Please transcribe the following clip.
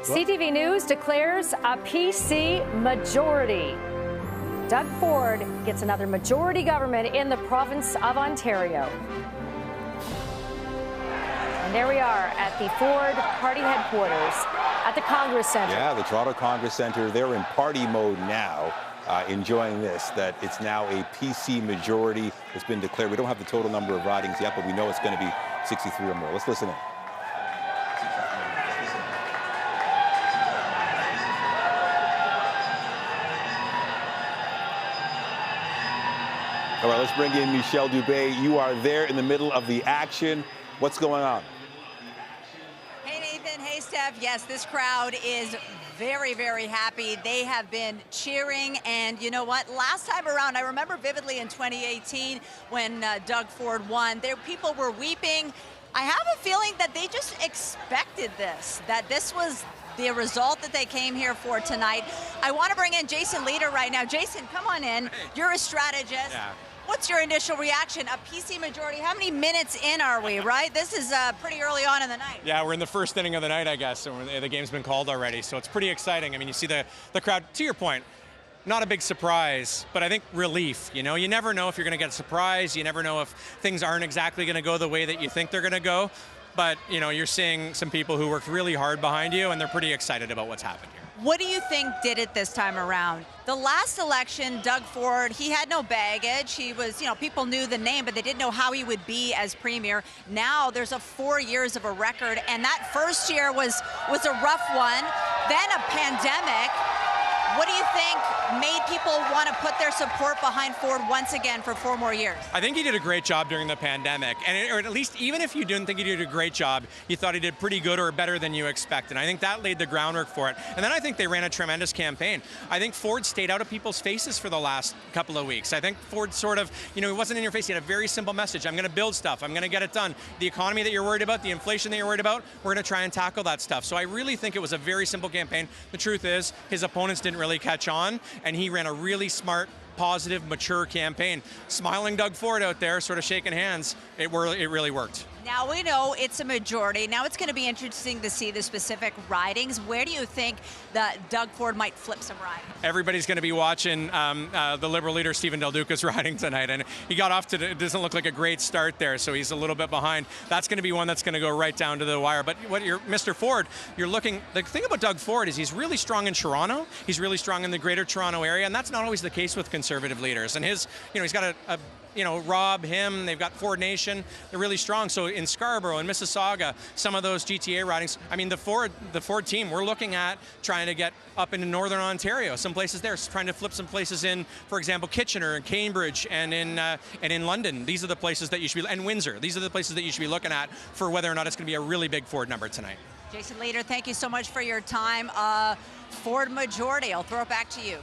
CTV News declares a PC majority. Doug Ford gets another majority government in the province of Ontario. And there we are at the Ford party headquarters at the Congress Centre. Yeah, the Toronto Congress Centre. They're in party mode now, enjoying this, that it's now a PC majority that's been declared. We don't have the total number of ridings yet, but we know it's going to be 63 or more. Let's listen in. All right, let's bring in Michelle Dubé. You are there in the middle of the action. What's going on? Hey, Nathan. Hey, Steph. Yes, this crowd is very, very happy. They have been cheering, and you know what? Last time around, I remember vividly in 2018 when Doug Ford won, people were weeping. I have a feeling that they just expected this, that this was the result that they came here for tonight. I want to bring in Jason Leader right now. Jason, come on in. You're a strategist. Yeah. What's your initial reaction? A PC majority, how many minutes in are we, right? This is pretty early on in the night. Yeah, we're in the first inning of the night, I guess, and the game's been called already, so it's pretty exciting. I mean, you see the crowd, to your point, not a big surprise, but I think relief. You know, you never know if you're going to get a surprise. You never know if things aren't exactly going to go the way that you think they're going to go. But, you know, you're seeing some people who worked really hard behind you, and they're pretty excited about what's happened here. What do you think did it this time around? The last election, Doug Ford, he had no baggage. He was, you know, people knew the name, but they didn't know how he would be as premier. Now there's 4 years of a record, and that first year was a rough one. Then a pandemic. What do you think made people want to put their support behind Ford once again for 4 more years? I think he did a great job during the pandemic, or at least even if you didn't think he did a great job, you thought he did pretty good or better than you expected. I think that laid the groundwork for it. And then I think they ran a tremendous campaign. I think Ford stayed out of people's faces for the last couple of weeks. I think Ford sort of, you know, he wasn't in your face. He had a very simple message. I'm going to build stuff. I'm going to get it done. The economy that you're worried about, the inflation that you're worried about, we're going to try and tackle that stuff. So I really think it was a very simple campaign. The truth is, his opponents didn't really catch on, and he ran a really smart, positive, mature campaign. Smiling Doug Ford out there, sort of shaking hands, it really worked. Now we know it's a majority. Now it's going to be interesting to see the specific ridings. Where do you think that Doug Ford might flip some ridings? Everybody's going to be watching the Liberal leader, Stephen Del Duca's riding tonight, and he got off to, it doesn't look like a great start there, so he's a little bit behind. That's going to be one that's going to go right down to the wire. But Mr. Ford, you're looking, the thing about Doug Ford is he's really strong in Toronto. He's really strong in the greater Toronto area, and that's not always the case with Conservative leaders. And his, you know, he's got Rob, him, they've got Ford Nation, they're really strong. So in Scarborough and Mississauga, some of those GTA ridings, I mean, the Ford team, we're looking at trying to get up into Northern Ontario, some places there, trying to flip some places in, for example, Kitchener and Cambridge and in London. These are the places that you should be, and Windsor, these are the places that you should be looking at for whether or not it's going to be a really big Ford number tonight. Jason Leader, thank you so much for your time. Ford majority, I'll throw it back to you.